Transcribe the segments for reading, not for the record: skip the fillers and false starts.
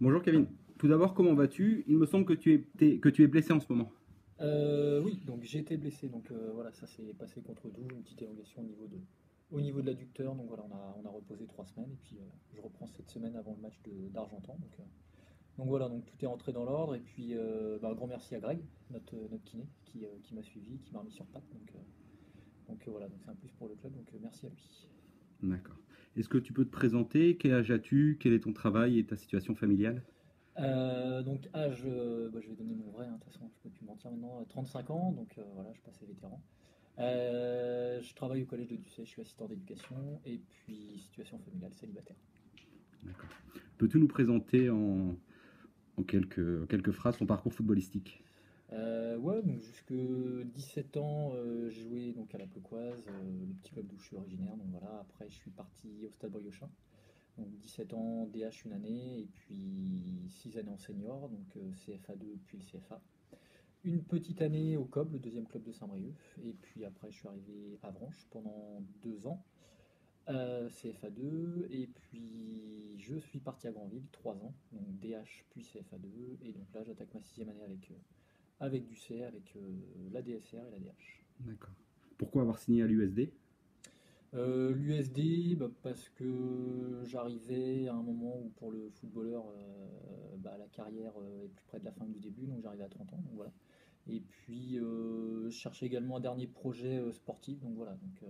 Bonjour Kevin. Tout d'abord, comment vas-tu? Il me semble que tu es blessé en ce moment. Oui, donc j'ai été blessé, donc voilà, ça s'est passé contre Douvres, une petite élongation au niveau de l'adducteur, donc voilà, on a reposé 3 semaines, et puis je reprends cette semaine avant le match d'Argentan, donc voilà, donc tout est rentré dans l'ordre, et puis un grand merci à Greg, notre kiné, qui m'a suivi, qui m'a remis sur pattes, donc voilà, donc c'est un plus pour le club, donc merci à lui. D'accord. Est-ce que tu peux te présenter? Quel âge as-tu? Quel est ton travail et ta situation familiale? Donc âge, je vais donner mon vrai, hein, de toute façon, je peux plus mentir maintenant, 35 ans, donc voilà, je passe les vétérans. Je travaille au collège de Ducé, je suis assistant d'éducation et puis situation familiale, célibataire. D'accord. Peux-tu nous présenter en quelques phrases ton parcours footballistique? Ouais, donc jusque 17 ans, j'ai joué donc à la Pleucoise, le petit club d'où je suis originaire. Donc voilà, après je suis parti au Stade Briochin. Donc 17 ans DH une année et puis 6 années en senior, donc CFA2 puis le CFA. Une petite année au COB, le deuxième club de Saint-Brieuc. Et puis après je suis arrivé à Avranches pendant 2 ans. CFA2, et puis je suis parti à Granville, 3 ans, donc DH puis CFA2, et donc là j'attaque ma sixième année avec du C, avec la DSR et la DH. D'accord. Pourquoi avoir signé à l'USD? L'USD, parce que j'arrivais à un moment où pour le footballeur, la carrière est plus près de la fin que du début, donc j'arrivais à 30 ans, donc voilà. Et puis je cherchais également un dernier projet sportif, donc voilà, donc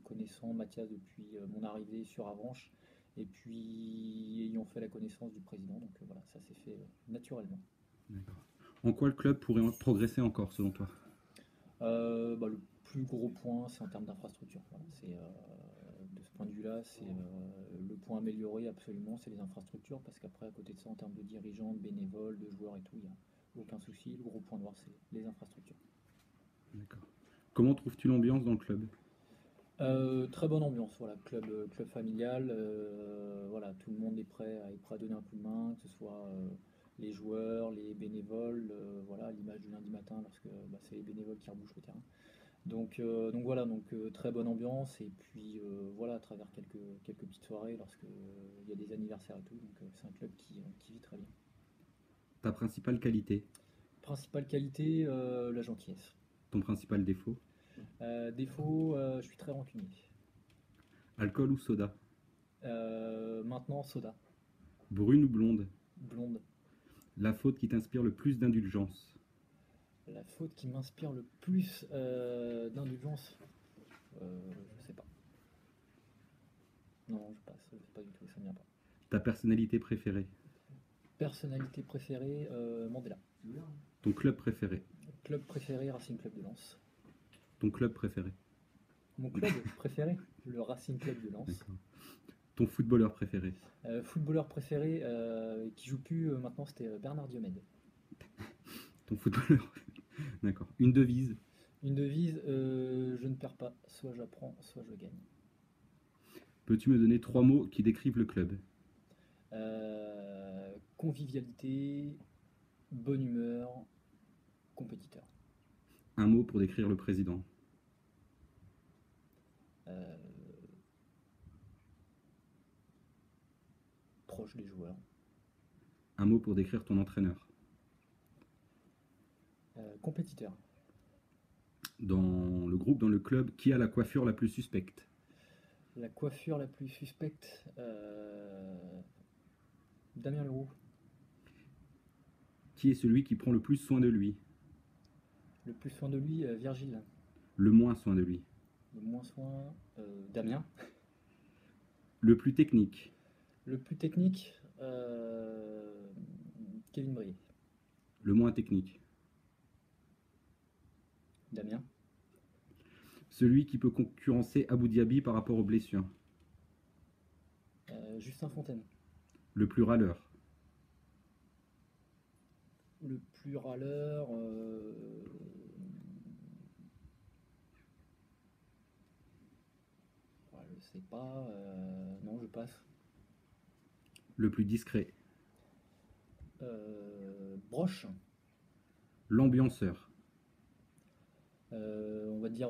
connaissant Mathias depuis mon arrivée sur Avranches, et puis ayant fait la connaissance du président, donc voilà, ça s'est fait naturellement. D'accord. En quoi le club pourrait progresser encore selon toi? Le plus gros point, c'est en termes d'infrastructure. Voilà, de ce point de vue-là, c'est le point amélioré absolument, c'est les infrastructures, parce qu'après, à côté de ça, en termes de dirigeants, de bénévoles, de joueurs et tout, il n'y a aucun souci. Le gros point noir, c'est les infrastructures. D'accord. Comment trouves-tu l'ambiance dans le club? Très bonne ambiance, voilà, club familial, voilà, tout le monde est prêt à donner un coup de main, que ce soit les joueurs, les bénévoles, voilà, à l'image du lundi matin lorsque c'est les bénévoles qui rebouchent le terrain. Donc voilà, donc très bonne ambiance et puis voilà, à travers quelques petites soirées lorsque il y a des anniversaires et tout, donc c'est un club qui vit très bien. Ta principale qualité? Principale qualité, la gentillesse. Ton principal défaut? Défaut, je suis très rancunier. Alcool ou soda? Maintenant, soda, Brune ou blonde? blonde. La faute qui t'inspire le plus d'indulgence? La faute qui m'inspire le plus d'indulgence, je sais pas. Non, je passe, je sais pas du tout, ça ne vient pas. Ta personnalité préférée? Personnalité préférée, Mandela. Ton club préféré? Club préféré, Racing Club de Lens. Ton club préféré? Mon club préféré, le Racing Club de Lens. D'accord. Ton footballeur préféré? Footballeur préféré qui joue plus maintenant, c'était Bernard Diomède. Ton footballeur? D'accord. Une devise? Une devise, je ne perds pas, soit j'apprends, soit je gagne. Peux-tu me donner trois mots qui décrivent le club? Convivialité, bonne humeur, compétiteur. Un mot pour décrire le président? Euh, Proche des joueurs. Un mot pour décrire ton entraîneur? Compétiteur. Dans le groupe, dans le club, qui a la coiffure la plus suspecte? La coiffure la plus suspecte, Damien Leroux. Qui est celui qui prend le plus soin de lui? Le plus soin de lui, Virgile. Le moins soin de lui? Le moins soin, Damien. Le plus technique? Le plus technique, Kevin Brie. Le moins technique? Damien. Celui qui peut concurrencer Abu Dhabi par rapport aux blessures? Justin Fontaine. Le plus râleur? Le plus râleur, je sais pas. Non, je passe. Le plus discret? Broche. L'ambianceur? On va dire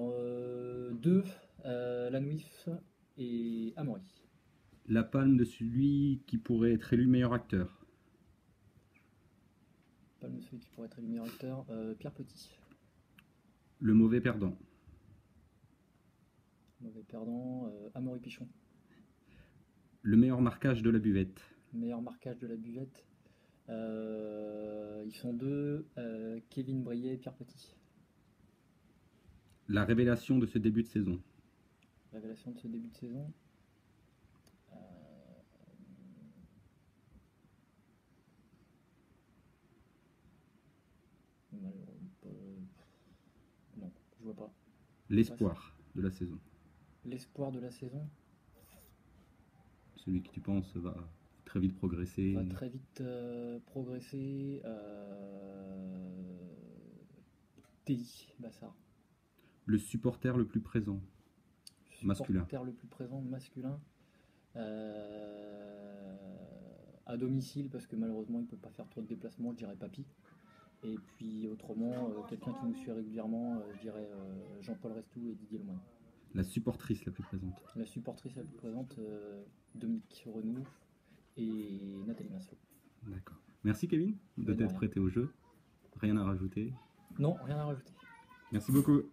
deux. Lanouif et Amaury. La palme de celui qui pourrait être élu meilleur acteur? pas celui qui pourrait être le meilleur acteur. Pierre Petit. Le mauvais perdant. Mauvais perdant. Amaury Pichon. Le meilleur marquage de la buvette. Meilleur marquage de la buvette. Ils sont deux. Kevin Brier et Pierre Petit. La révélation de ce début de saison. Révélation de ce début de saison. Non, je vois pas. L'espoir de la saison. L'espoir de la saison. Celui qui tu penses va très vite progresser. Va très vite progresser. Teddy Bassard. Le supporter le plus présent. Masculin. Supporter le plus présent masculin. À domicile, parce que malheureusement il ne peut pas faire trop de déplacements, je dirais Papy. Et puis autrement, quelqu'un qui nous suit régulièrement, je dirais Jean-Paul Restou et Didier Lemoine. La supportrice la plus présente. La supportrice la plus présente, Dominique Renouf et Nathalie Massot. D'accord. Merci Kevin de t'être prêté au jeu. Rien à rajouter. Non, rien à rajouter. Merci beaucoup.